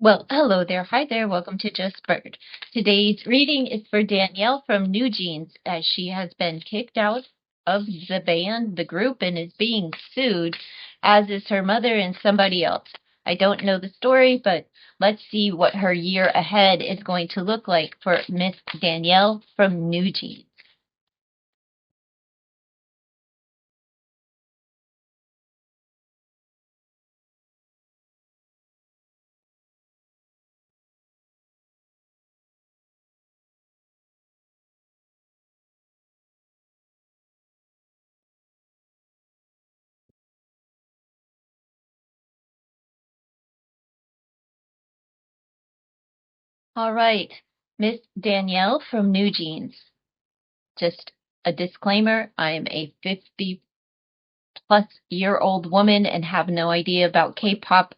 Well, hello there. Hi there. Welcome to Just Bird. Today's reading is for Danielle from New Jeans, as she has been kicked out of the band, the group, and is being sued, as is her mother and somebody else. I don't know the story, but let's see what her year ahead is going to look like for Miss Danielle from New Jeans. All right, Miss Danielle from New Jeans. Just a disclaimer, I am a 50-plus-year-old woman and have no idea about K-pop,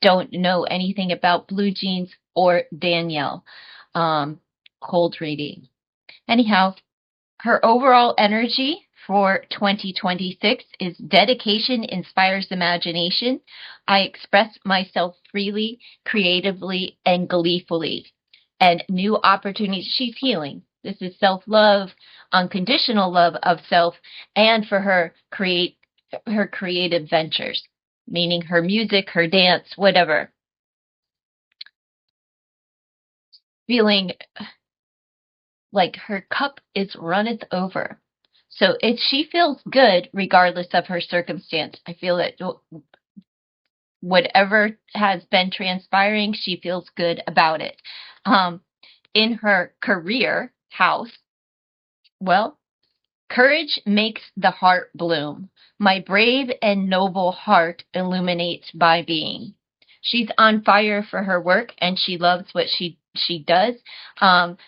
don't know anything about Blue Jeans or Danielle. Cold reading. Anyhow, her overall energy for 2026 is dedication inspires imagination. I express myself freely, creatively, and gleefully. And new opportunities. She's healing. This is self-love, unconditional love of self, and for her creative ventures, meaning her music, her dance, whatever. Feeling like her cup is runneth over. So she feels good regardless of her circumstance. I feel that whatever has been transpiring, she feels good about it. In her career house, well, courage makes the heart bloom. My brave and noble heart illuminates by being. She's on fire for her work and she loves what she does.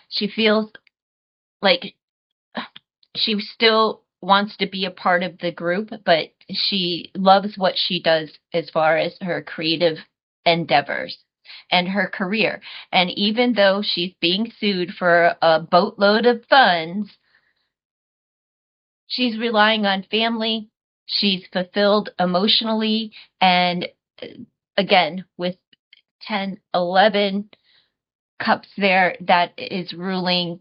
She feels like she still wants to be a part of the group, but she loves what she does as far as her creative endeavors and her career. And even though she's being sued for a boatload of funds, she's relying on family. She's fulfilled emotionally. And again, with 10, 11 cups there, that is ruling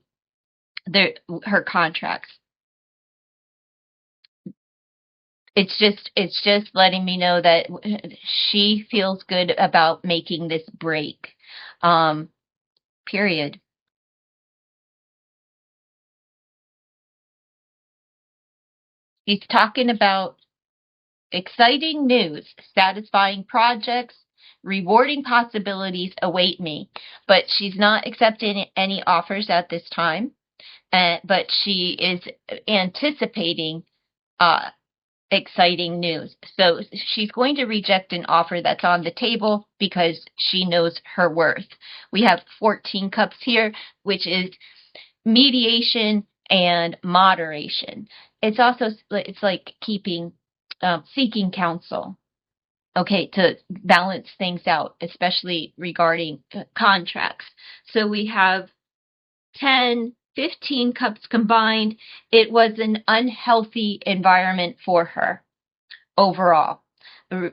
her contracts. It's just letting me know that she feels good about making this break. Um, period. He's talking about exciting news, satisfying projects, rewarding possibilities await me. But she's not accepting any offers at this time. But she is anticipating uh, exciting news. So she's going to reject an offer that's on the table because she knows her worth. We have 14 cups here, which is mediation and moderation. It's like keeping seeking counsel, okay, to balance things out, especially regarding contracts. So we have 10, 15 cups combined. It was an unhealthy environment for her overall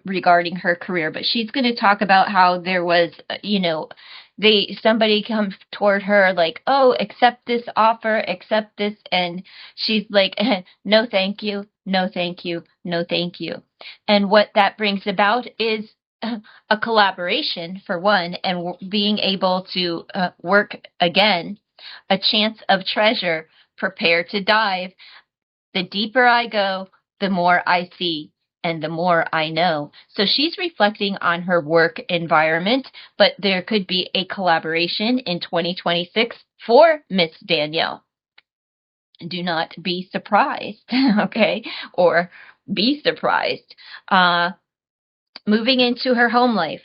regarding her career, but she's going to talk about how there was, somebody comes toward her like, oh, accept this offer, accept this, and she's like, no thank you, no thank you, no thank you. And what that brings about is a collaboration for one, and being able to work again, a chance of treasure. Prepare to dive. The deeper I go, the more I see and the more I know. So she's reflecting on her work environment, but there could be a collaboration in 2026 for Miss Danielle. Do not be surprised, okay? Or be surprised. Moving into her home life.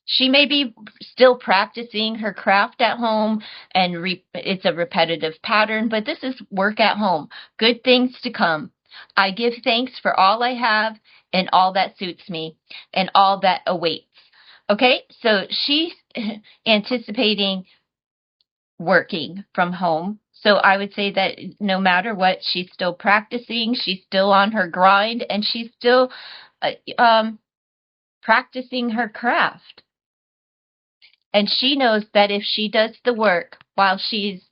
She may be still practicing her craft at home, and it's a repetitive pattern, but this is work at home. Good things to come. I give thanks for all I have and all that suits me and all that awaits. Okay, so she's anticipating working from home. So I would say that no matter what, she's still practicing, she's still on her grind, and she's still uh, um, practicing her craft. And she knows that if she does the work while she's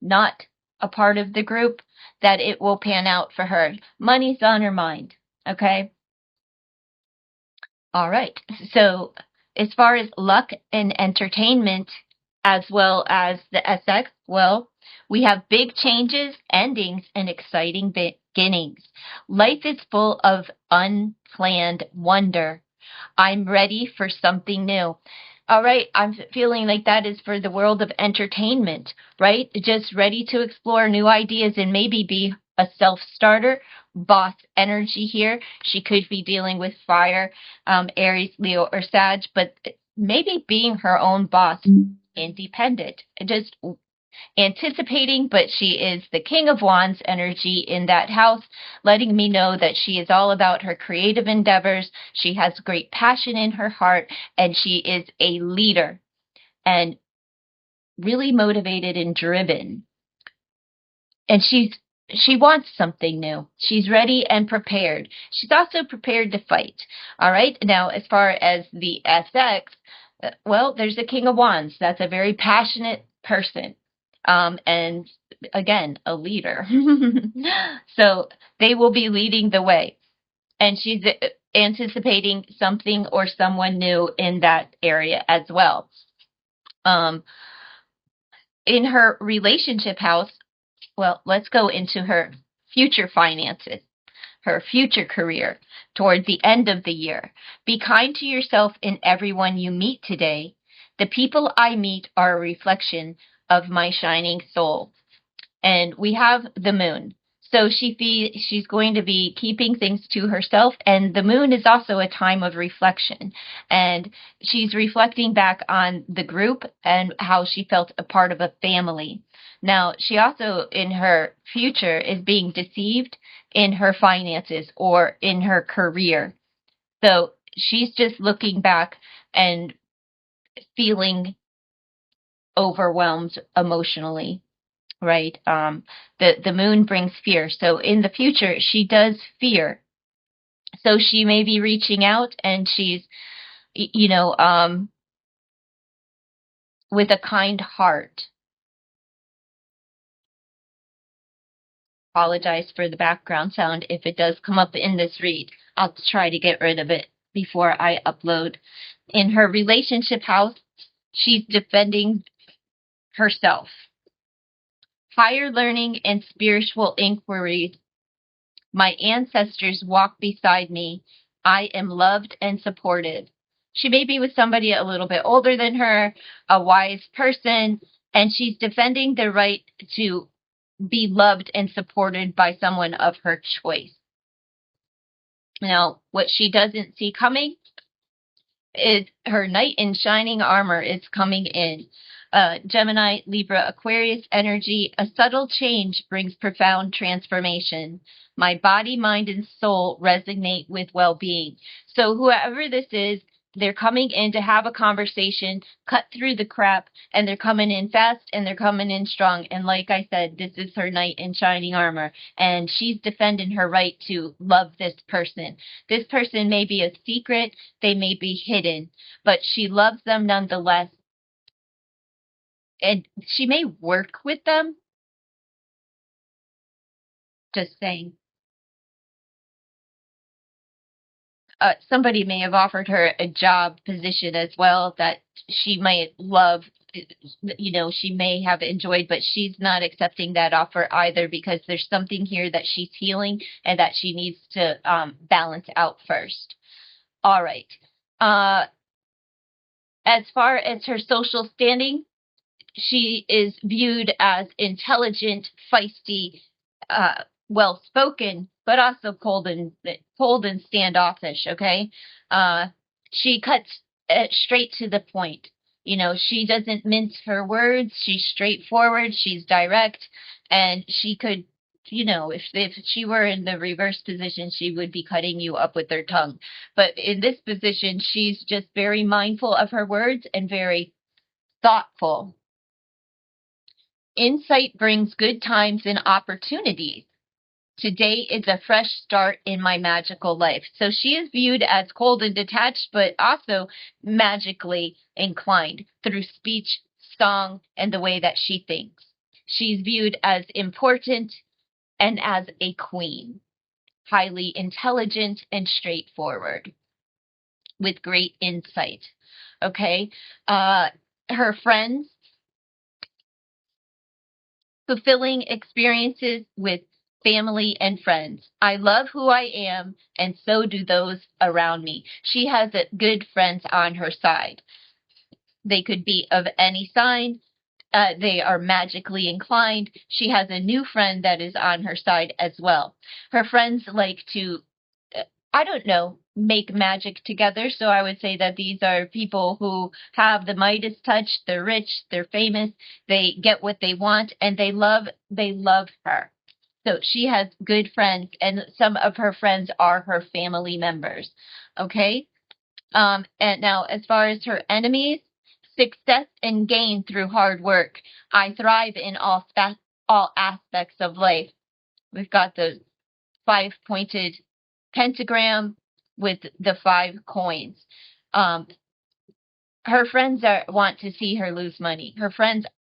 not a part of the group, that it will pan out for her. Money's on her mind. Okay? All right. So, as far as luck and entertainment, as well as the SX, well, we have big changes, endings, and exciting beginnings. Life is full of unplanned wonder. I'm ready for something new. All right, I'm feeling like that is for the world of entertainment, right? Just ready to explore new ideas and maybe be a self-starter. Boss energy here. She could be dealing with fire, Aries, Leo, or Sag, but maybe being her own boss, independent, just anticipating, but she is the King of Wands energy in that house, letting me know that she is all about her creative endeavors. She has great passion in her heart, and she is a leader and really motivated and driven. And she wants something new. She's ready and prepared. She's also prepared to fight. All right. Now, as far as the SX, well, there's a King of Wands. That's a very passionate person. And again, a leader. So they will be leading the way. And she's anticipating something or someone new in that area as well. In her relationship house, well, let's go into her future finances, her future career toward the end of the year. Be kind to yourself and everyone you meet today. The people I meet are a reflection of my shining soul. And we have the moon. So she's going to be keeping things to herself, and the moon is also a time of reflection. And she's reflecting back on the group and how she felt a part of a family. Now, she also, in her future, is being deceived in her finances or in her career. So she's just looking back and feeling overwhelmed emotionally. Right? The moon brings fear. So in the future, she does fear. So she may be reaching out, and she's, with a kind heart. Apologize for the background sound if it does come up in this read. I'll try to get rid of it before I upload. In her relationship house, she's defending herself. Higher learning and spiritual inquiries. My ancestors walk beside me. I am loved and supported. She may be with somebody a little bit older than her, a wise person, and she's defending the right to be loved and supported by someone of her choice. Now, what she doesn't see coming is her knight in shining armor is coming in. Gemini, Libra, Aquarius energy. A subtle change brings profound transformation. My body, mind, and soul resonate with well-being. So whoever this is, they're coming in to have a conversation, cut through the crap, and they're coming in fast and they're coming in strong. And like I said, this is her knight in shining armor, and she's defending her right to love this person. This person may be a secret, they may be hidden, but she loves them nonetheless. And she may work with them. Just saying. Somebody may have offered her a job position as well that she might love, she may have enjoyed, but she's not accepting that offer either because there's something here that she's healing and that she needs to balance out first. All right. As far as her social standing, she is viewed as intelligent, feisty, well-spoken, but also cold and standoffish. Okay, she cuts straight to the point. She doesn't mince her words. She's straightforward. She's direct, and she could. If she were in the reverse position, she would be cutting you up with her tongue. But in this position, she's just very mindful of her words and very thoughtful. Insight brings good times and opportunities. Today is a fresh start in my magical life. So she is viewed as cold and detached, but also magically inclined through speech, song, and the way that she thinks. She's viewed as important and as a queen, highly intelligent and straightforward, with great insight. Okay? Her friends, fulfilling experiences with family and friends. I love who I am, and so do those around me. She has good friends on her side. They could be of any sign. They are magically inclined. She has a new friend that is on her side as well. Her friends like to, I don't know, make magic together. So I would say that these are people who have the Midas touch. They're rich. They're famous. They get what they want, and they love her. So she has good friends, and some of her friends are her family members. Okay. And now, as far as her enemies, success and gain through hard work. I thrive in all aspects of life. We've got the 5-pointed pentagram with the 5 coins. Um, her friends want to see her lose money.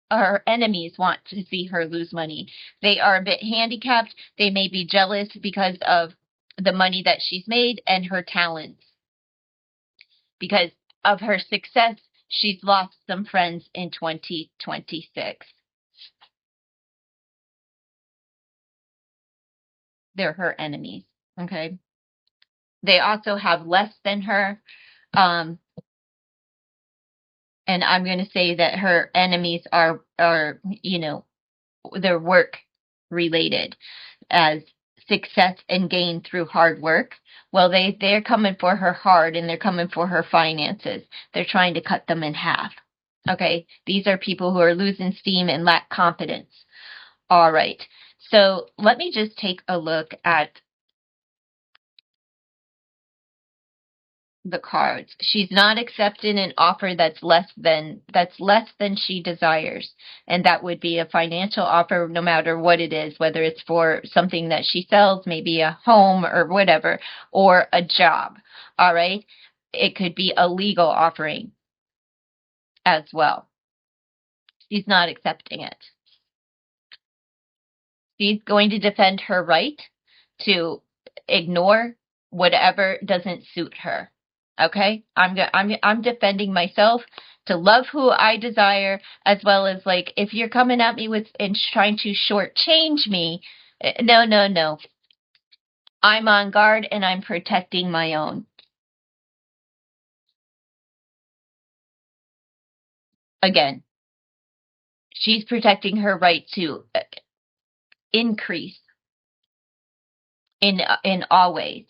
Her enemies want to see her lose money. They are a bit handicapped. They may be jealous because of the money that she's made and her talents. Because of her success, she's lost some friends in 2026. They're her enemies. Okay. They also have less than her. Um, and I'm going to say that her enemies are, they're work related, as success and gain through hard work. Well, they're coming for her hard, and they're coming for her finances. They're trying to cut them in half. Okay. These are people who are losing steam and lack confidence. All right. So let me just take a look at the cards. She's not accepting an offer that's less than she desires, and that would be a financial offer, no matter what it is, whether it's for something that she sells, maybe a home or whatever, or a job. All right. It could be a legal offering as well. She's not accepting it. She's going to defend her right to ignore whatever doesn't suit her. Okay? I'm defending myself to love who I desire, as well as, like, if you're coming at me with and trying to shortchange me, no, no, no. I'm on guard, and I'm protecting my own. Again, she's protecting her right to increase in all ways.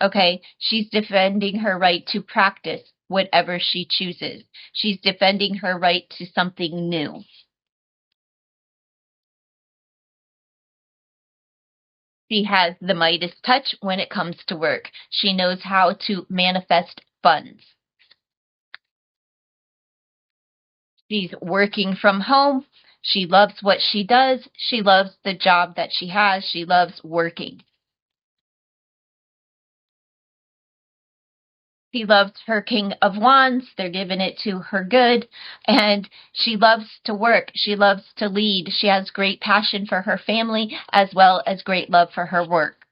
Okay, she's defending her right to practice whatever she chooses. She's defending her right to something new. She has the Midas touch when it comes to work. She knows how to manifest funds. She's working from home. She loves what she does. She loves the job that she has. She loves working. She loves her King of Wands. They're giving it to her good. And she loves to work. She loves to lead. She has great passion for her family, as well as great love for her work.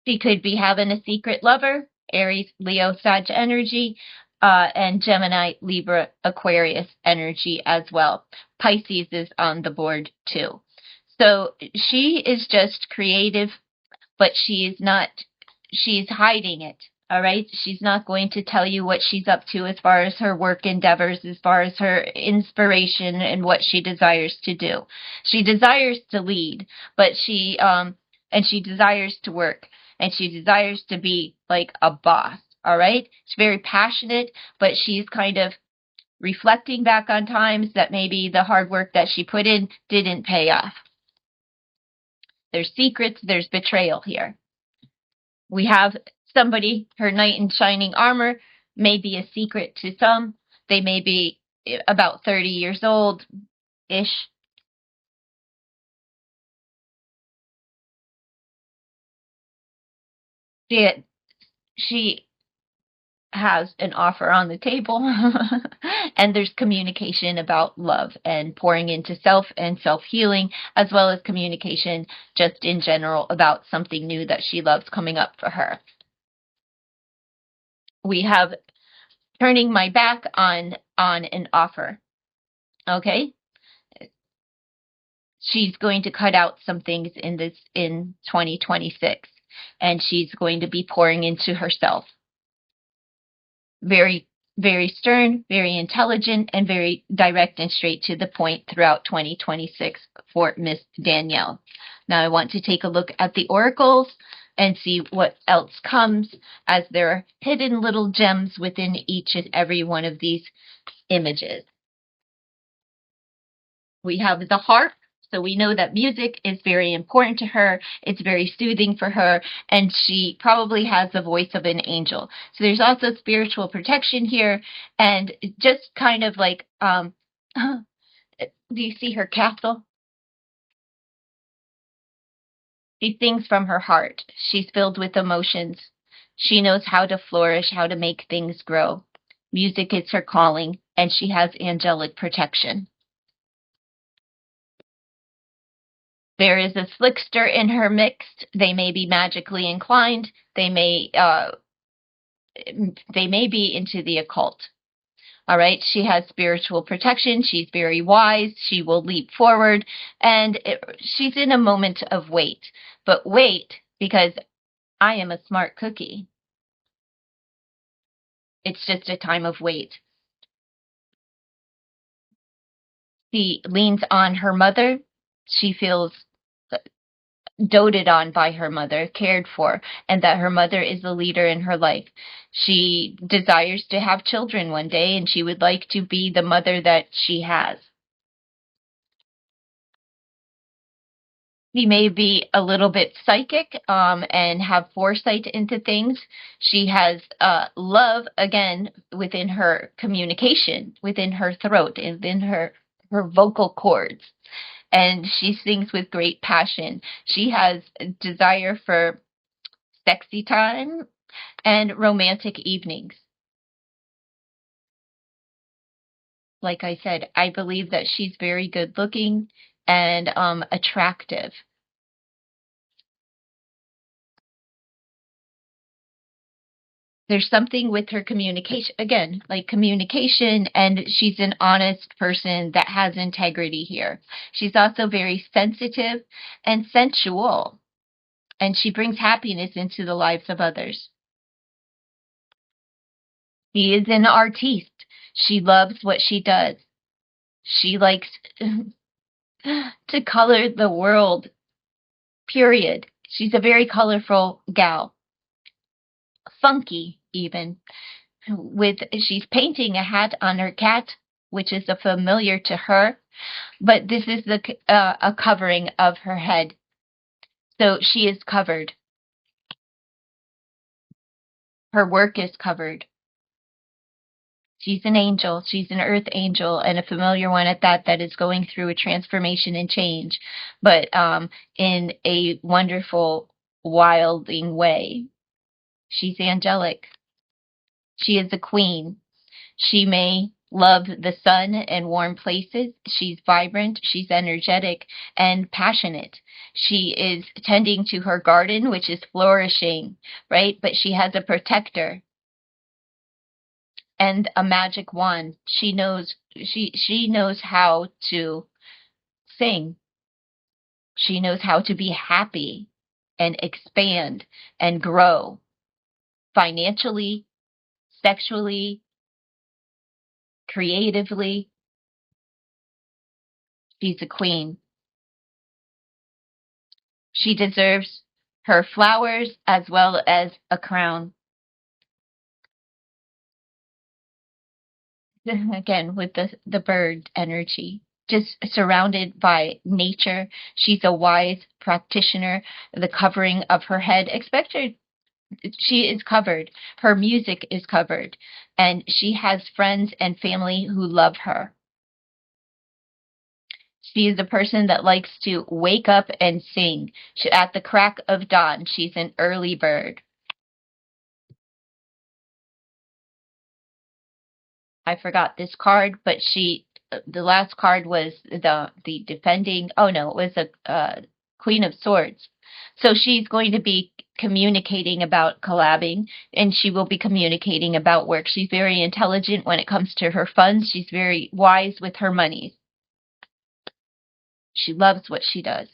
She could be having a secret lover, Aries, Leo, Sag energy, and Gemini, Libra, Aquarius energy as well. Pisces is on the board too. So she is just creative, but she's hiding it. All right. She's not going to tell you what she's up to as far as her work endeavors, as far as her inspiration and what she desires to do. She desires to lead, but and she desires to work, and she desires to be like a boss. All right. She's very passionate, but she's kind of reflecting back on times that maybe the hard work that she put in didn't pay off. There's secrets, there's betrayal here. We have somebody, her knight in shining armor may be a secret to some. They may be about 30 years old ish. She has an offer on the table and there's communication about love and pouring into self and self-healing, as well as communication just in general about something new that she loves coming up for her. We have turning my back on an offer. Okay? She's going to cut out some things in 2026, and she's going to be pouring into herself. Very, very stern, very intelligent, and very direct and straight to the point throughout 2026 for Miss Danielle. Now I want to take a look at the oracles and see what else comes, as there are hidden little gems within each and every one of these images. We have the harp. So we know that music is very important to her. It's very soothing for her, and she probably has the voice of an angel. So there's also spiritual protection here, and just kind of like, do you see her castle? She sings from her heart. She's filled with emotions. She knows how to flourish, how to make things grow. Music is her calling, and she has angelic protection. There is a slickster in her mix. They may be magically inclined. They may be into the occult. All right. She has spiritual protection. She's very wise. She will leap forward, and she's in a moment of wait. But wait, because I am a smart cookie. It's just a time of wait. She leans on her mother. She feels doted on by her mother, cared for, and that her mother is the leader in her life. She desires to have children one day, and she would like to be the mother that she has. She may be a little bit psychic and have foresight into things. She has love, again, within her communication, within her throat, within her vocal cords. And she sings with great passion. She has a desire for sexy time and romantic evenings. Like I said, I believe that she's very good looking and attractive. There's something with her communication, again, like communication, and she's an honest person that has integrity here. She's also very sensitive and sensual, and she brings happiness into the lives of others. She is an artiste. She loves what she does. She likes to color the world, period. She's a very colorful gal. Funky, even. She's painting a hat on her cat, which is a familiar to her, but this is a covering of her head. So she is covered. Her work is covered. She's an angel. She's an earth angel, and a familiar one at that is going through a transformation and change, but in a wonderful, wilding way. She's angelic. She is a queen. She may love the sun and warm places. She's vibrant. She's energetic and passionate. She is tending to her garden, which is flourishing, right? But she has a protector and a magic wand. She knows how to sing. She knows how to be happy and expand and grow financially, sexually, creatively. She's a queen. She deserves her flowers as well as a crown. Again, with the bird energy, just surrounded by nature. She's a wise practitioner. The covering of her head, expect her, she is covered. Her music is covered, and she has friends and family who love her. She is a person that likes to wake up and sing. At the crack of dawn, she's an early bird. I forgot this card, but the last card was the defending. Oh no, it was a Queen of Swords. So she's going to be communicating about collabing, and she will be communicating about work. She's very intelligent when it comes to her funds. She's very wise with her money. She loves what she does.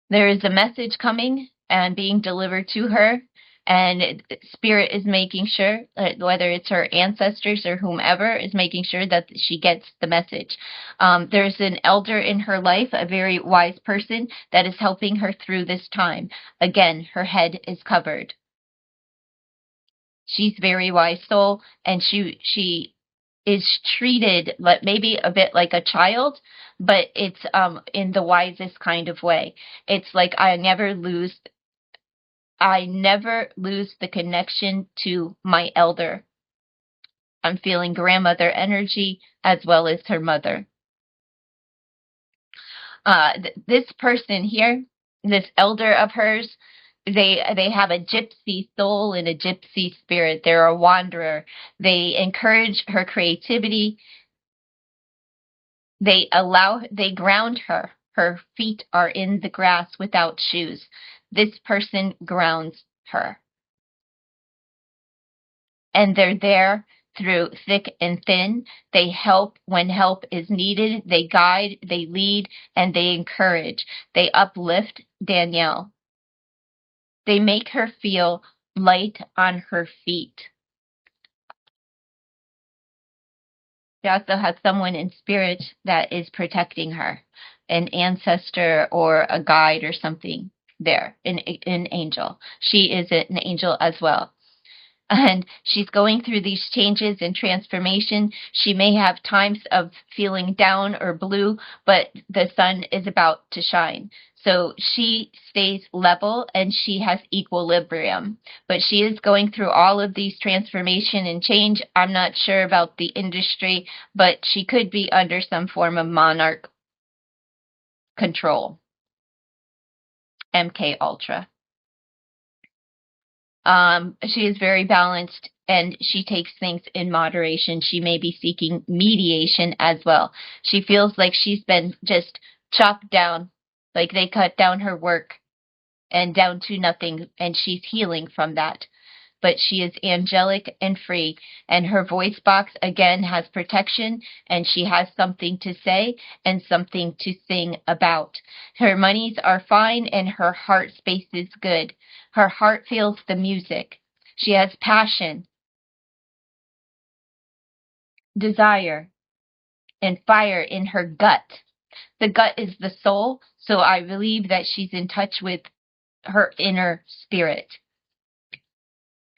There is a message coming and being delivered to her, and Spirit is making sure, whether it's her ancestors or whomever, is making sure that she gets the message. There's an elder in her life, a very wise person that is helping her through this time. Again, her head is covered. She's very wise soul, and she is treated like maybe a bit like a child, but it's in the wisest kind of way. It's like I never lose the connection to my elder. I'm feeling grandmother energy as well as her mother. This person here, this elder of hers, they have a gypsy soul and a gypsy spirit. They're a wanderer. They encourage her creativity. They ground her. Her feet are in the grass without shoes. This person grounds her. And they're there through thick and thin. They help when help is needed. They guide, they lead, and they encourage. They uplift Danielle. They make her feel light on her feet. She also has someone in spirit that is protecting her, an ancestor or a guide or something there, an angel. She is an angel as well. And she's going through these changes and transformation. She may have times of feeling down or blue, but the sun is about to shine. So she stays level and she has equilibrium. But she is going through all of these transformation and change. I'm not sure about the industry, but she could be under some form of monarch control. MK Ultra. She is very balanced and she takes things in moderation. She may be seeking mediation as well. She feels like she's been just chopped down, like they cut down her work and down to nothing, and she's healing from that. But she is angelic and free, and her voice box again has protection, and she has something to say and something to sing about. Her monies are fine, and her heart space is good. Her heart feels the music. She has passion, desire, and fire in her gut. The gut is the soul, so I believe that she's in touch with her inner spirit.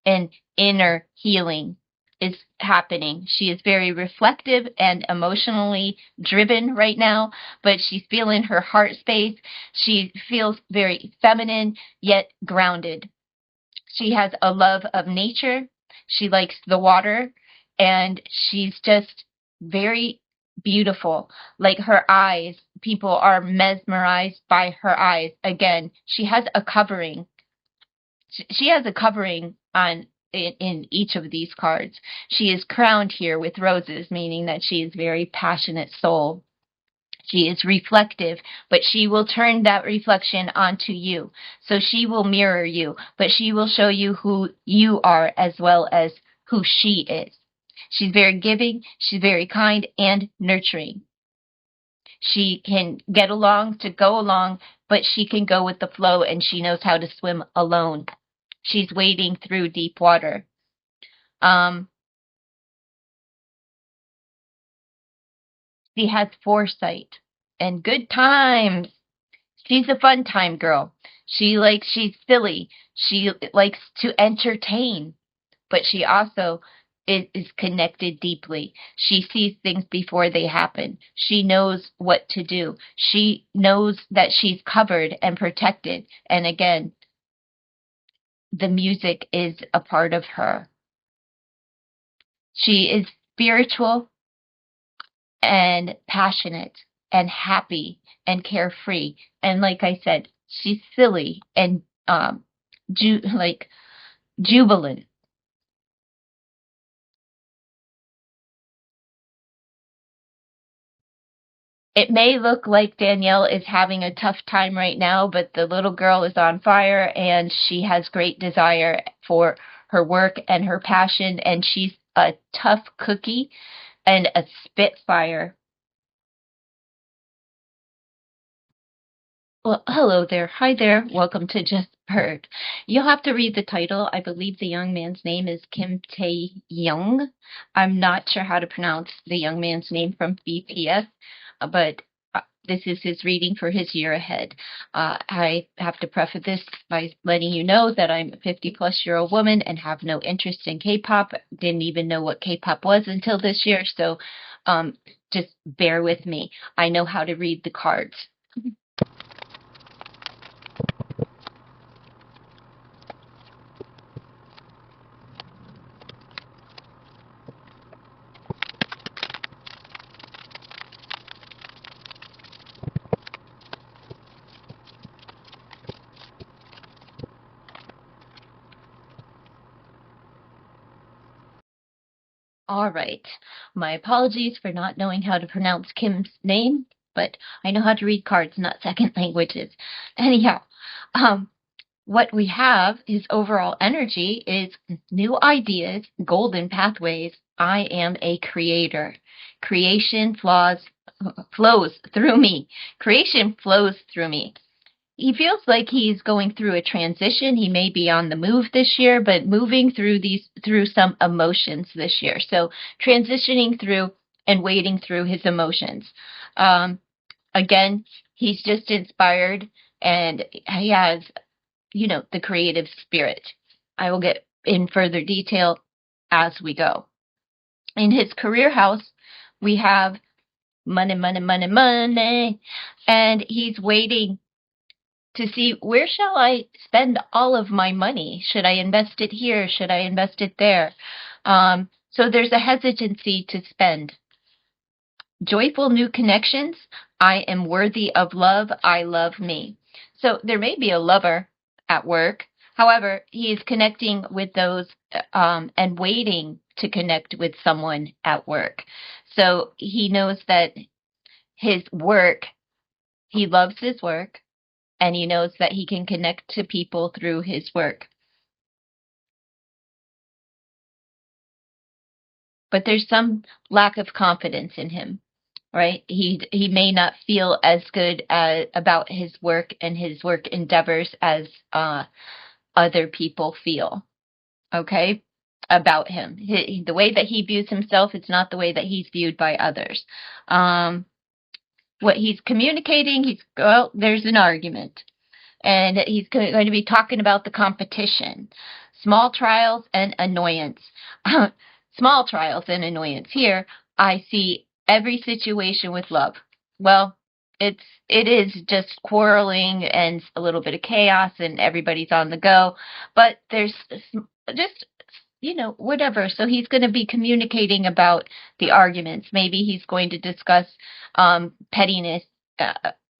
And inner healing is happening. She is very reflective and emotionally driven right now, but she's feeling her heart space. She feels very feminine yet grounded. She has a love of nature. She likes the water, and she's just very beautiful. Like her eyes, people are mesmerized by her eyes. Again, she has a covering. She has a covering on in each of these cards. She is crowned here with roses, meaning that she is very passionate soul. She is reflective, but she will turn that reflection onto you. So she will mirror you, but she will show you who you are as well as who she is. She's very giving, she's very kind and nurturing. She can get along to go along, but she can go with the flow and she knows how to swim alone. She's wading through deep water. She has foresight and good times. She's a fun time girl. She's silly. She likes to entertain, but she also is connected deeply. She sees things before they happen. She knows what to do. She knows that she's covered and protected. And again, the music is a part of her. She is spiritual and passionate and happy and carefree. And like I said, she's silly and jubilant. It may look like Danielle is having a tough time right now, but the little girl is on fire and she has great desire for her work and her passion, and she's a tough cookie and a spitfire. Well, hello there. Hi there. Welcome to Just Bird. You'll have to read the title. I believe the young man's name is Kim Taehyung. I'm not sure how to pronounce the young man's name from BTS, but this is his reading for his year ahead. I have to preface this by letting you know that I'm a 50-plus-year-old woman and have no interest in K-pop. Didn't even know what K-pop was until this year, so just bear with me. I know how to read the cards. All right. My apologies for not knowing how to pronounce Kim's name, but I know how to read cards, not second languages. Anyhow, what we have is overall energy is new ideas, golden pathways. I am a creator. Creation flows through me. Creation flows through me. He feels like he's going through a transition. He may be on the move this year, but moving through some emotions this year. So transitioning through and wading through his emotions. Again, he's just inspired and he has, the creative spirit. I will get in further detail as we go. In his career house, we have money, money, money, money, and he's waiting to see, where shall I spend all of my money? Should I invest it here? Should I invest it there? So there's a hesitancy to spend. Joyful new connections. I am worthy of love. I love me. So there may be a lover at work. However, he is connecting with those and waiting to connect with someone at work. So he knows that his work, he loves his work, and he knows that he can connect to people through his work. But there's some lack of confidence in him, right? He may not feel as good about his work and his work endeavors as other people feel, okay, about him. The way that he views himself, it's not the way that he's viewed by others. What he's communicating, there's an argument. And he's going to be talking about the competition, small trials and annoyance. Small trials and annoyance. Here, I see every situation with love. Well, it is just quarreling and a little bit of chaos, and everybody's on the go. But there's just, whatever. So he's going to be communicating about the arguments. Maybe he's going to discuss pettiness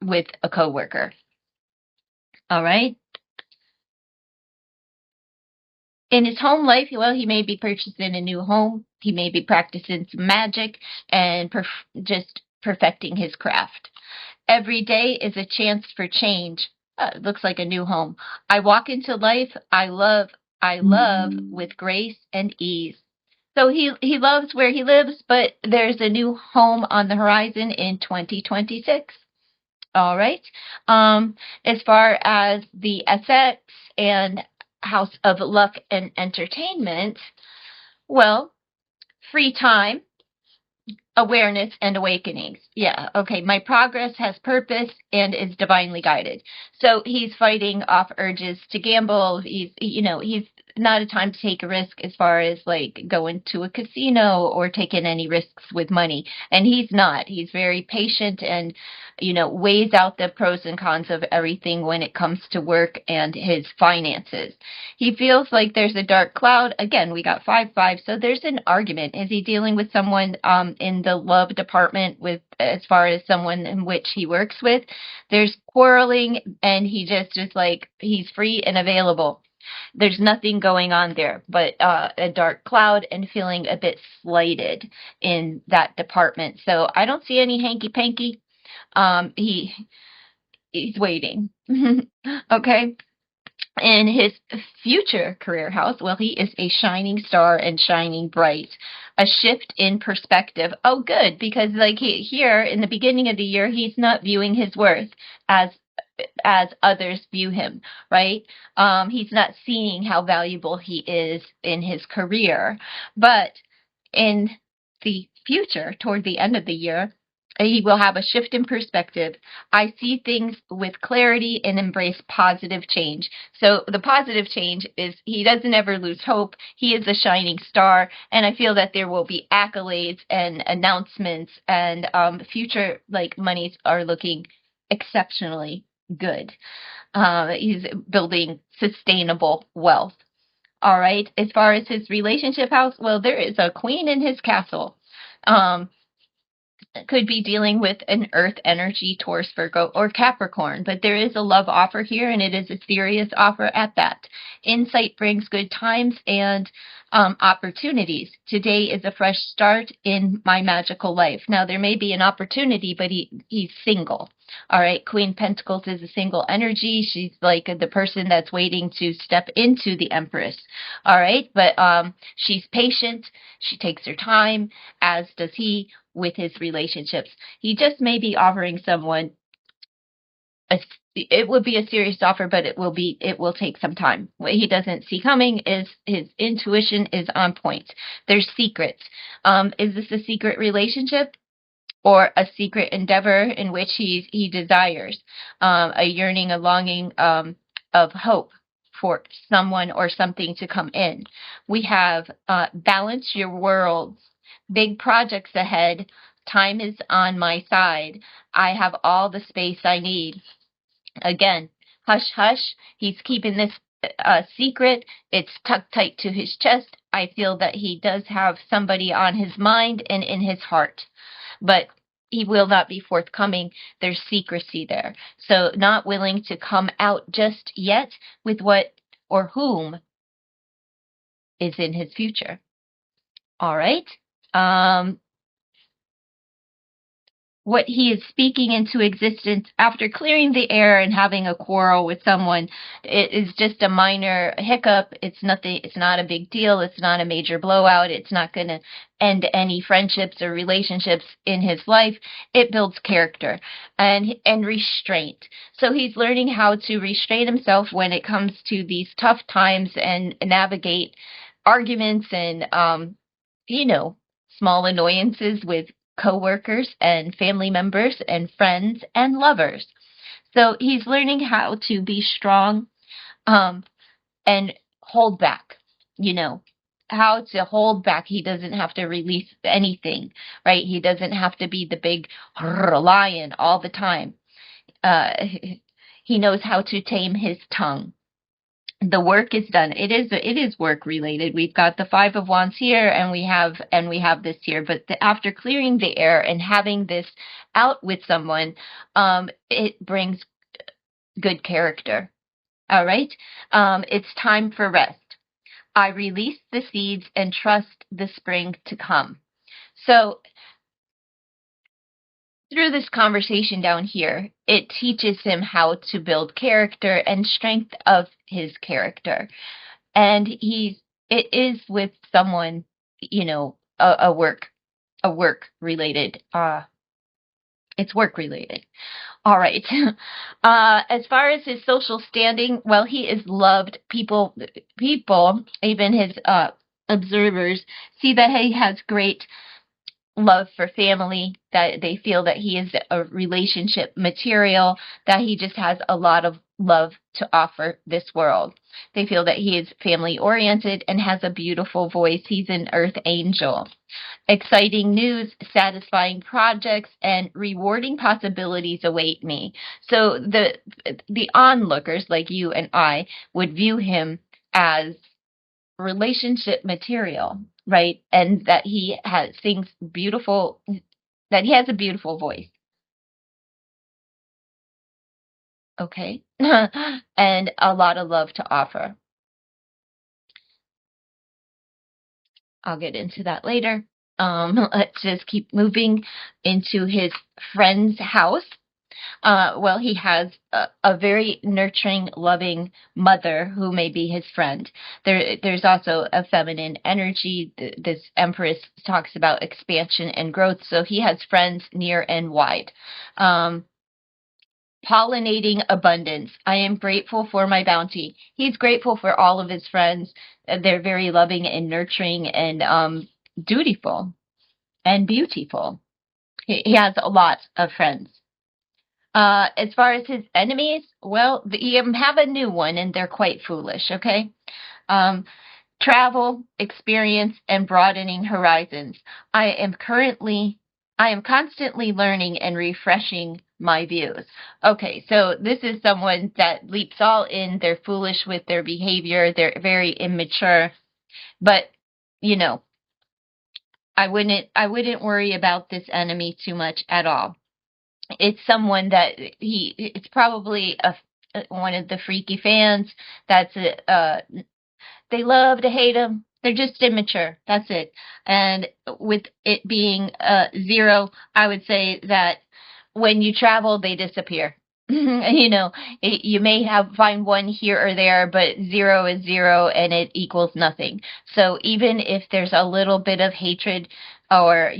with a coworker. All right. In his home life, he may be purchasing a new home. He may be practicing some magic and just perfecting his craft. Every day is a chance for change. It looks like a new home. I walk into life. I love with grace and ease. So he loves where he lives, but there's a new home on the horizon in 2026. All right. As far as the assets and House of Luck and Entertainment, well, free time, awareness, and awakenings. Yeah, okay. My progress has purpose and is divinely guided. So he's fighting off urges to gamble. He's not a time to take a risk as far as like going to a casino or taking any risks with money. And he's not. He's very patient and, weighs out the pros and cons of everything when it comes to work and his finances. He feels like there's a dark cloud. Again, we got 5-5. So there's an argument. Is he dealing with someone in the love department with as far as someone in which he works with? There's quarreling, and he just is like, he's free and available. There's nothing going on there but a dark cloud and feeling a bit slighted in that department. So I don't see any hanky-panky. He's waiting. Okay. In his future career house, well, he is a shining star and shining bright. A shift in perspective. Oh, good, because like here in the beginning of the year, he's not viewing his worth as others view him, right? He's not seeing how valuable he is in his career. But in the future, toward the end of the year, he will have a shift in perspective. I see things with clarity and embrace positive change. So the positive change is he doesn't ever lose hope. He is a shining star, and I feel that there will be accolades and announcements, and future like monies are looking exceptionally good. He's building sustainable wealth. All right. As far as his relationship house, well, there is a queen in his castle. Um, could be dealing with an earth energy, Taurus, Virgo, or Capricorn, but there is a love offer here, and it is a serious offer at that. Insight brings good times and opportunities. Today is a fresh start in my magical life. Now, there may be an opportunity, but he's single. All right, Queen Pentacles is a single energy. She's like the person that's waiting to step into the Empress. All right, but she's patient. She takes her time, as does he with his relationships. He just may be offering someone it would be a serious offer, but it will take some time. What he doesn't see coming is his intuition is on point. There's secrets. Is this a secret relationship or a secret endeavor in which he desires a yearning, a longing of hope for someone or something to come in? We have balance your worlds, big projects ahead. Time is on my side. I have all the space I need. Again, hush, hush. He's keeping this secret. It's tucked tight to his chest. I feel that he does have somebody on his mind and in his heart, but he will not be forthcoming. There's secrecy there. So not willing to come out just yet with what or whom is in his future. All right. What he is speaking into existence after clearing the air and having a quarrel with someone, it is just a minor hiccup. It's nothing. It's not a big deal. It's not a major blowout. It's not going to end any friendships or relationships in his life. It builds character and restraint. So he's learning how to restrain himself when it comes to these tough times and navigate arguments and small annoyances with coworkers and family members and friends and lovers. So he's learning how to be strong and hold back, how to hold back. He doesn't have to release anything, right? He doesn't have to be the big lion all the time. He knows how to tame his tongue. The work is done. It is work related. We've got the Five of Wands here, and we have this here. But after clearing the air and having this out with someone, it brings good character. All right. It's time for rest. I release the seeds and trust the spring to come. So through this conversation down here, it teaches him how to build character and strength of his character. And it is with someone, a work related, it's work related. All right. As far as his social standing, well, he is loved. People, even his observers, see that he has great love for family, that they feel that he is a relationship material, that he just has a lot of love to offer this world. They feel that he is family oriented and has a beautiful voice. He's an earth angel. Exciting news, satisfying projects, and rewarding possibilities await me. So the onlookers like you and I would view him as relationship material, right? And that he has that he has a beautiful voice. Okay. And a lot of love to offer. I'll get into that later. Let's just keep moving into his friend's house. Well, he has a very nurturing, loving mother who may be his friend. There's also a feminine energy. This Empress talks about expansion and growth, so he has friends near and wide. Um, Pollinating abundance. I am grateful for my bounty. He's grateful for all of his friends. They're very loving and nurturing and dutiful and beautiful. He has a lot of friends. As far as his enemies, well, you have a new one, and they're quite foolish, okay? Um, Travel, experience, and broadening horizons. I am constantly learning and refreshing my views. Okay, so this is someone that leaps all in. They're foolish with their behavior. They're very immature, but you know, I wouldn't worry about this enemy too much at all. It's someone that it's probably one of the freaky fans that's they love to hate him. They're just immature. That's it. And with it being zero, I would say that when you travel, they disappear. You may find one here or there, but zero is zero and it equals nothing. So even if there's a little bit of hatred or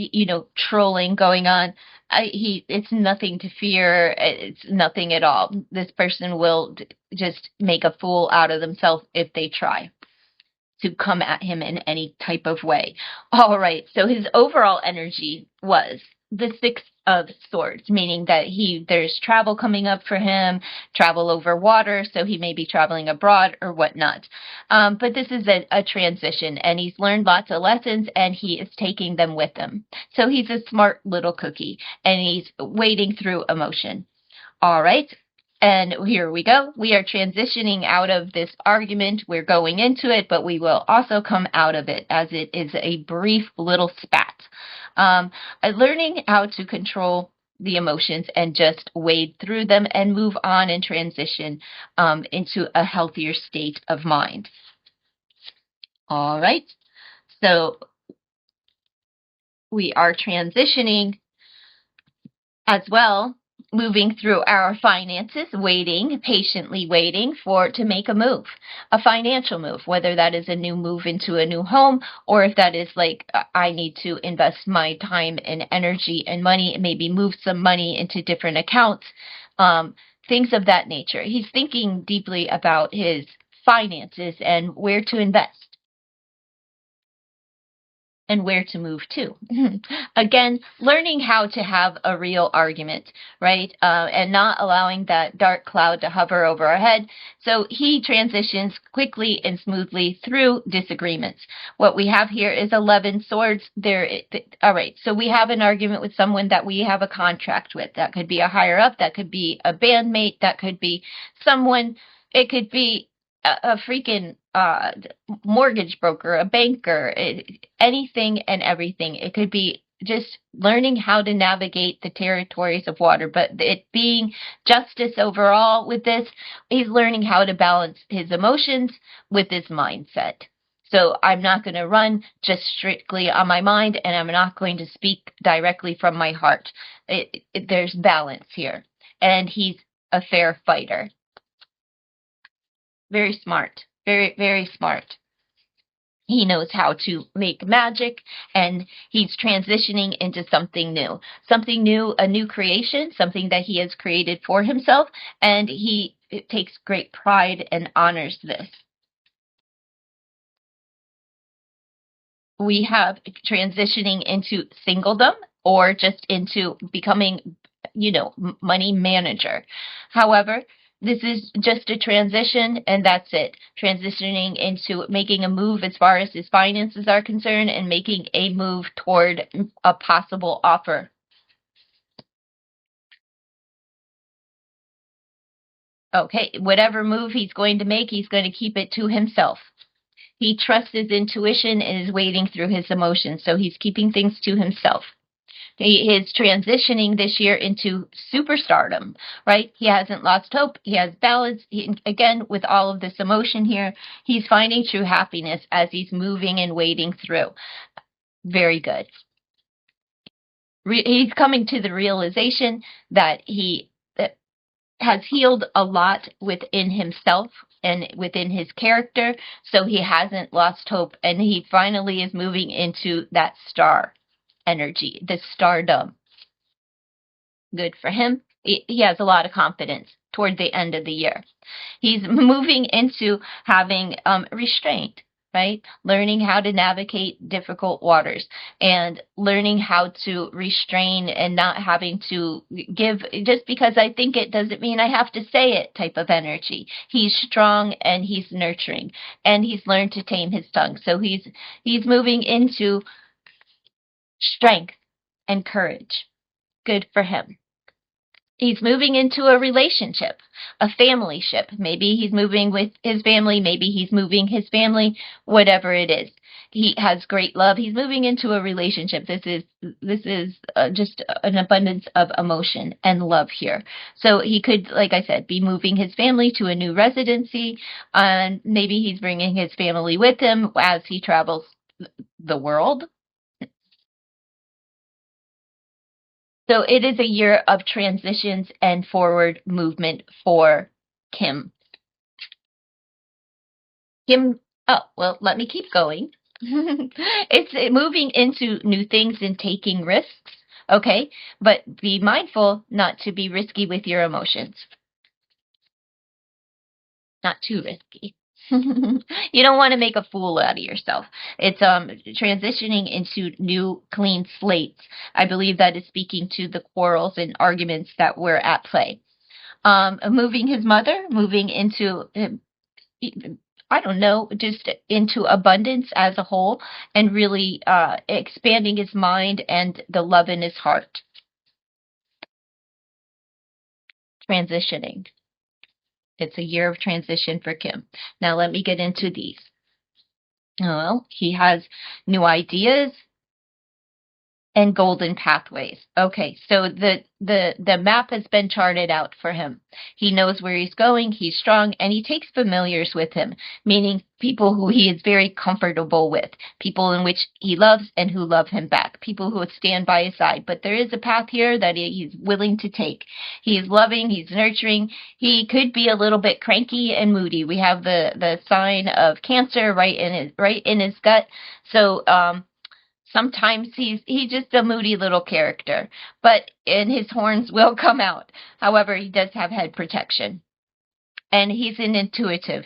trolling going on, it's nothing to fear. It's nothing at all. This person will just make a fool out of themselves if they try to come at him in any type of way. All right, so his overall energy was the Six of Swords, meaning that there's travel coming up for him, travel over water, so he may be traveling abroad or whatnot. But this is a transition, and he's learned lots of lessons, and he is taking them with him. So he's a smart little cookie, and he's wading through emotion. All right. And here we go. We are transitioning out of this argument. We're going into it, but we will also come out of it as it is a brief little spat. Learning how to control the emotions and just wade through them and move on and transition into a healthier state of mind. All right. So we are transitioning as well, moving through our finances, patiently waiting to make a move, a financial move, whether that is a new move into a new home, or if that is like, I need to invest my time and energy and money, maybe move some money into different accounts, things of that nature. He's thinking deeply about his finances and where to invest and where to move to. Again, learning how to have a real argument, right? And not allowing that dark cloud to hover over our head. So he transitions quickly and smoothly through disagreements. What we have here is 11 swords. All right, so we have an argument with someone that we have a contract with. That could be a higher up, that could be a bandmate, that could be someone, it could be a freaking mortgage broker, a banker, anything and everything. It could be just learning how to navigate the territories of water, but it being justice overall with this, he's learning how to balance his emotions with his mindset. So I'm not going to run just strictly on my mind, and I'm not going to speak directly from my heart. There's balance here, and he's a fair fighter. Very smart. Very, very smart. He knows how to make magic, and he's transitioning into something new. Something new, a new creation, something that he has created for himself, and he takes great pride and honors this. We have transitioning into singledom or just into becoming, money manager. However, this is just a transition, and that's it. Transitioning into making a move as far as his finances are concerned and making a move toward a possible offer. Okay, whatever move he's going to make, he's going to keep it to himself. He trusts his intuition and is wading through his emotions, so he's keeping things to himself. He is transitioning this year into superstardom, right? He hasn't lost hope. He has balance. Again, with all of this emotion here, he's finding true happiness as he's moving and wading through. Very good. He's coming to the realization that he has healed a lot within himself and within his character, so he hasn't lost hope, and he finally is moving into that star energy, the stardom. Good for him. He has a lot of confidence toward the end of the year. He's moving into having restraint, right? Learning how to navigate difficult waters and learning how to restrain and not having to give just because I think it doesn't mean I have to say it type of energy. He's strong and he's nurturing and he's learned to tame his tongue. So he's moving into strength and courage. Good for him. He's moving into a relationship, a family ship. Maybe he's moving with his family. Maybe he's moving his family, whatever it is. He has great love. He's moving into a relationship. This is just an abundance of emotion and love here. So he could, like I said, be moving his family to a new residency. And maybe he's bringing his family with him as he travels the world. So it is a year of transitions and forward movement for Kim. Kim, oh, well, let me keep going. It's moving into new things and taking risks, okay? But be mindful not to be risky with your emotions. Not too risky. You don't want to make a fool out of yourself. It's transitioning into new clean slates. I believe that is speaking to the quarrels and arguments that were at play. Moving his mother, moving into I don't know, just into abundance as a whole, and really expanding his mind and the love in his heart. Transitioning. It's a year of transition for Kim. Now let me get into these. Well, he has new ideas and golden pathways. Okay, so the map has been charted out for him. He knows where he's going, he's strong, and he takes familiars with him, meaning people who he is very comfortable with, people in which he loves and who love him back, people who would stand by his side. But there is a path here that he's willing to take. He is loving, he's nurturing. He could be a little bit cranky and moody. We have the sign of Cancer right in his gut. So sometimes he's just a moody little character, and his horns will come out. However, he does have head protection, and he's an intuitive.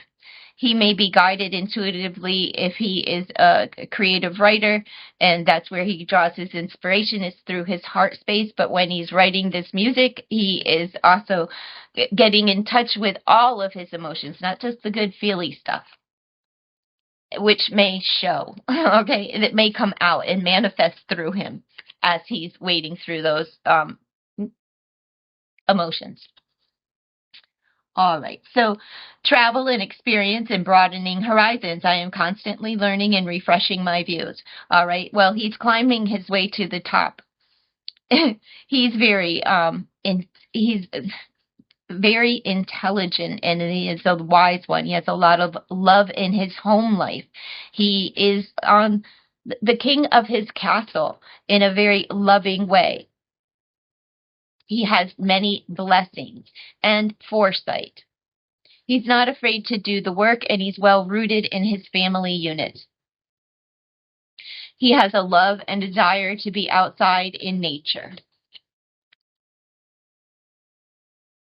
He may be guided intuitively if he is a creative writer, and that's where he draws his inspiration is through his heart space. But when he's writing this music, he is also getting in touch with all of his emotions, not just the good feely stuff, which may show, okay, that may come out and manifest through him as he's wading through those emotions. All right, so travel and experience and broadening horizons. I am constantly learning and refreshing my views. All right, well, he's climbing his way to the top. He's he's very intelligent and he is a wise one. He has a lot of love in his home life. He is on the king of his castle in a very loving way. He has many blessings and foresight. He's not afraid to do the work and he's well rooted in his family unit. He has a love and desire to be outside in nature.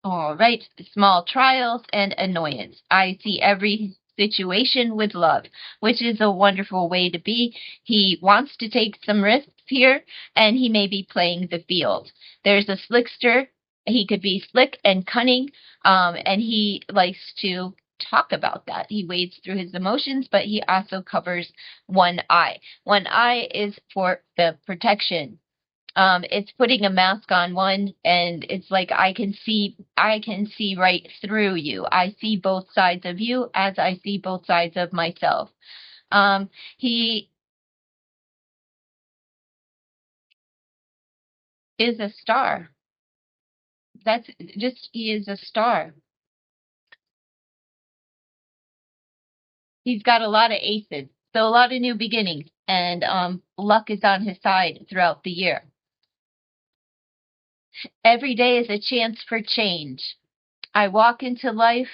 All right, small trials and annoyance. I see every situation with love, which is a wonderful way to be. He wants to take some risks here, and he may be playing the field. There's a slickster. He could be slick and cunning, and he likes to talk about that. He wades through his emotions, but he also covers one eye. One eye is for the protection. It's putting a mask on one, and it's like I can see right through you. I see both sides of you as I see both sides of myself. He is a star. That's just he is a star. He's got a lot of aces, so a lot of new beginnings. and luck is on his side throughout the year. Every day is a chance for change. I walk into the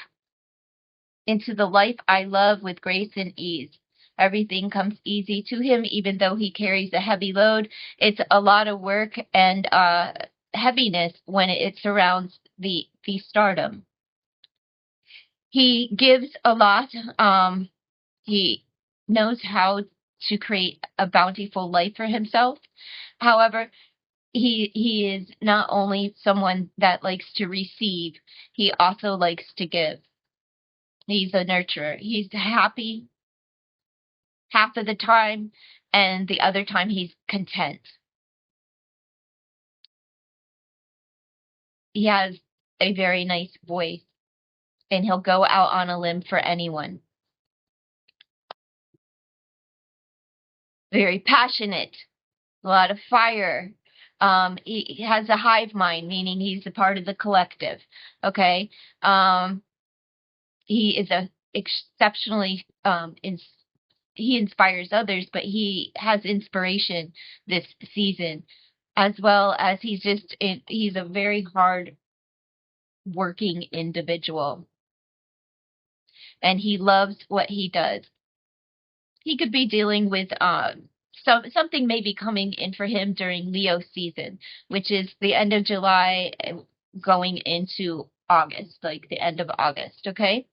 life I love with grace and ease. Everything comes easy to him, even though he carries a heavy load. It's a lot of work and heaviness when it surrounds the stardom. He gives a lot. He knows how to create a bountiful life for himself. However, he is not only someone that likes to receive, he also likes to give. He's a nurturer. He's happy half of the time, and the other time he's content. He has a very nice voice, and he'll go out on a limb for anyone. Very passionate, a lot of fire. He has a hive mind, meaning he's a part of the collective. Okay. He is a exceptionally he inspires others, but he has inspiration this season, as well as he's a very hard working individual, and he loves what he does. He could be dealing with something may be coming in for him during Leo season, which is the end of July going into August, like the end of August. Okay.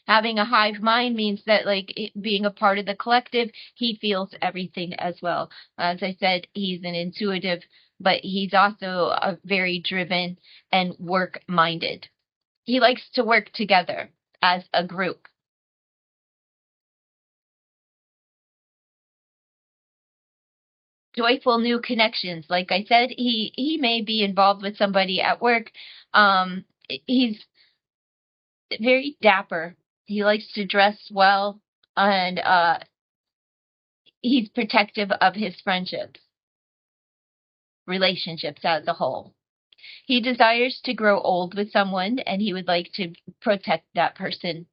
Having a hive mind means that, like, being a part of the collective, he feels everything as well. As I said, he's an intuitive, but he's also a very driven and work-minded. He likes to work together as a group. Joyful new connections. Like I said, he may be involved with somebody at work. He's very dapper. He likes to dress well, and he's protective of his friendships, relationships as a whole. He desires to grow old with someone, and he would like to protect that person.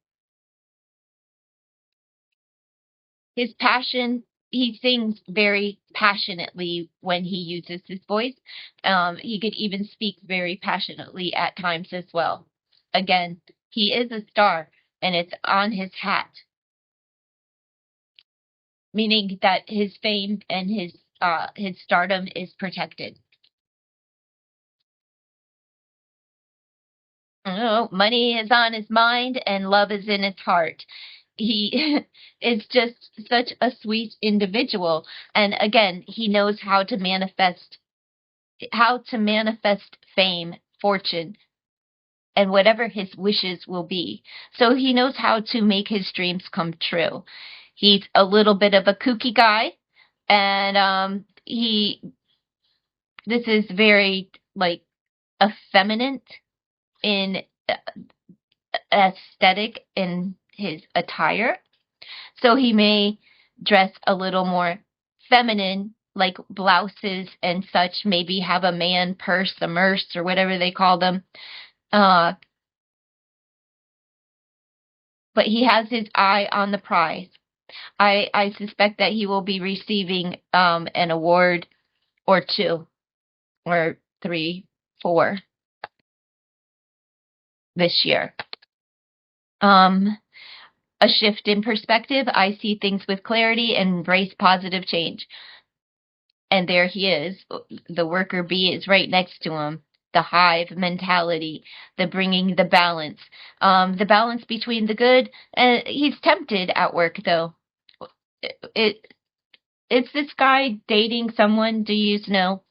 His passion, he sings very passionately when he uses his voice. He could even speak very passionately at times as well. Again, he is a star, and it's on his hat, meaning that his fame and his stardom is protected. Oh, money is on his mind and love is in his heart. He is just such a sweet individual, and again, he knows how to manifest fame, fortune, and whatever his wishes will be. So he knows how to make his dreams come true. He's a little bit of a kooky guy, and this is very, like, effeminate in aesthetic in his attire. So he may dress a little more feminine, like blouses and such, maybe have a man purse, a merce, or whatever they call them. But he has his eye on the prize. I suspect that he will be receiving an award or two or three, four this year. A shift in perspective. I see things with clarity and embrace positive change. And there he is. The worker bee is right next to him. The hive mentality, the bringing the balance between the good. He's tempted at work, though. It Is this guy dating someone? Do you know?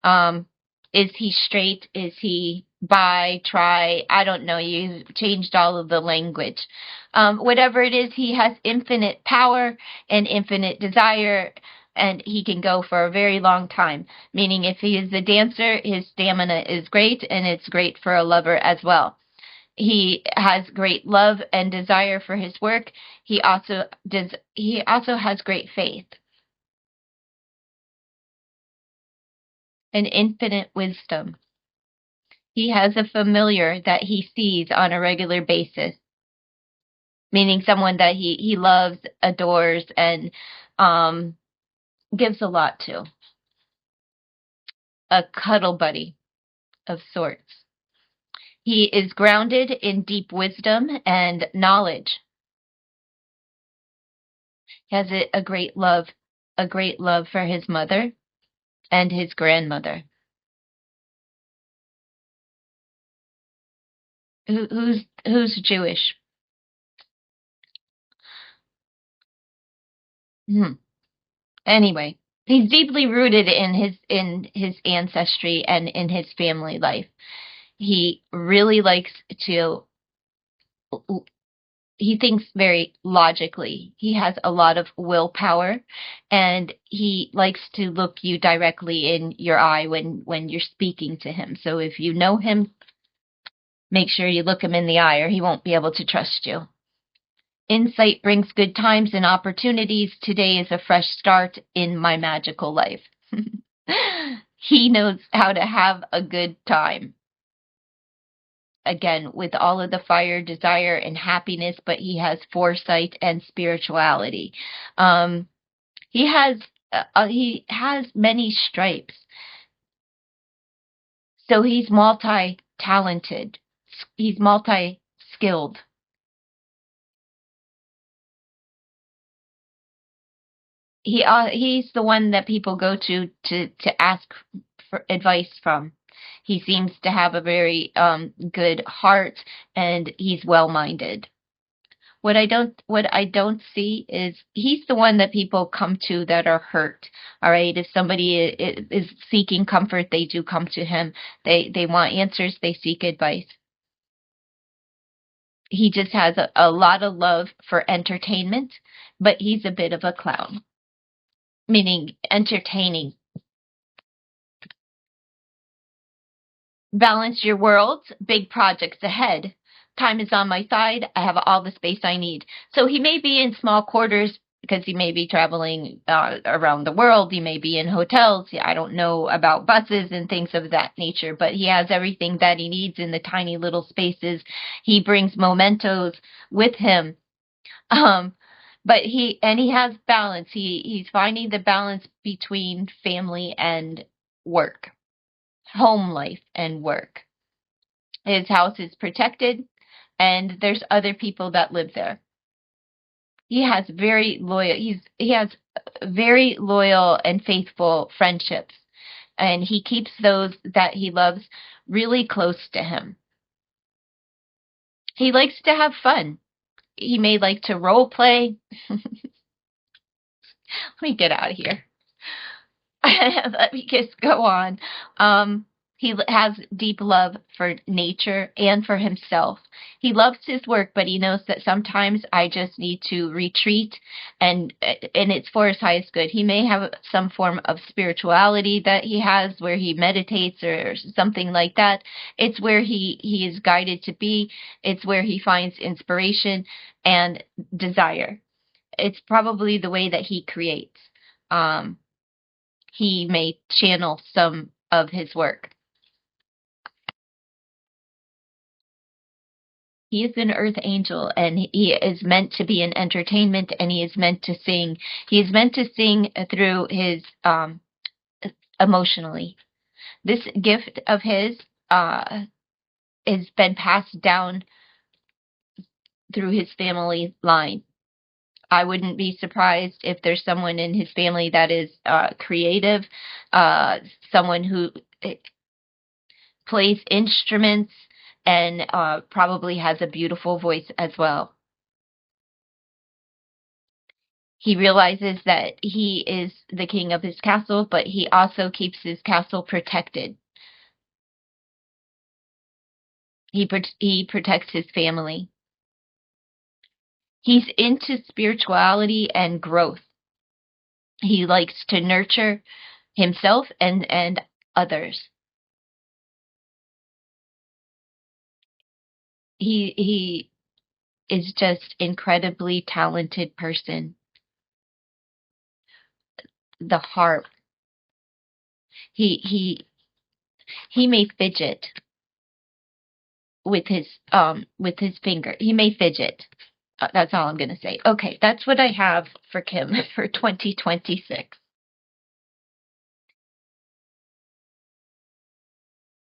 Um, is he straight? Is he bi, tri? I don't know. You changed all of the language. Whatever it is, he has infinite power and infinite desire, and he can go for a very long time. Meaning, if he is a dancer, his stamina is great, and it's great for a lover as well. He has great love and desire for his work. He also does. He also has great faith and infinite wisdom. He has a familiar that he sees on a regular basis, meaning someone that he loves, adores, and gives a lot to. A cuddle buddy of sorts. He is grounded in deep wisdom and knowledge. He has a great love for his mother and his grandmother. Who's Jewish? Anyway, he's deeply rooted in his ancestry and in his family life. He really likes to he thinks very logically. He has a lot of willpower, and he likes to look you directly in your eye when you're speaking to him. So if you know him, make sure you look him in the eye or he won't be able to trust you. Insight brings good times and opportunities. Today is a fresh start in my magical life. He knows how to have a good time. Again, with all of the fire, desire, and happiness, but he has foresight and spirituality. He has many stripes. So he's multi-talented. He's multi-skilled. He's the one that people go to ask for advice from. He seems to have a very good heart, and he's well-minded. What I don't see is he's the one that people come to that are hurt. All right, if somebody is seeking comfort, they do come to him. They want answers. They seek advice. He just has a lot of love for entertainment, but he's a bit of a clown, meaning entertaining. Balance your worlds, big projects ahead. Time is on my side. I have all the space I need. So he may be in small quarters because he may be traveling around the world. He may be in hotels. I don't know about buses and things of that nature, but he has everything that he needs in the tiny little spaces. He brings mementos with him. But he has balance. He's finding the balance between family and work. Home life and work. His house is protected, and there's other people that live there. He has very loyal and faithful friendships, and he keeps those that he loves really close to him. He likes to have fun. He may like to role play. Let me get out of here. Let me just go on. He has deep love for nature and for himself. He loves his work, but he knows that sometimes I just need to retreat, and it's for his highest good. He may have some form of spirituality that he has where he meditates or something like that. It's where he is guided to be. It's where he finds inspiration and desire. It's probably the way that he creates. He may channel some of his work. He is an earth angel, and he is meant to be in entertainment, and he is meant to sing. He is meant to sing through his emotionally. This gift of his has been passed down through his family line. I wouldn't be surprised if there's someone in his family that is creative, someone who plays instruments, and probably has a beautiful voice as well. He realizes that he is the king of his castle, but he also keeps his castle protected. He protects his family. He's into spirituality and growth. He likes to nurture himself and others. He is just incredibly talented person. The harp. He may fidget with his finger. He may fidget. That's all I'm going to say. Okay, that's what I have for Kim for 2026.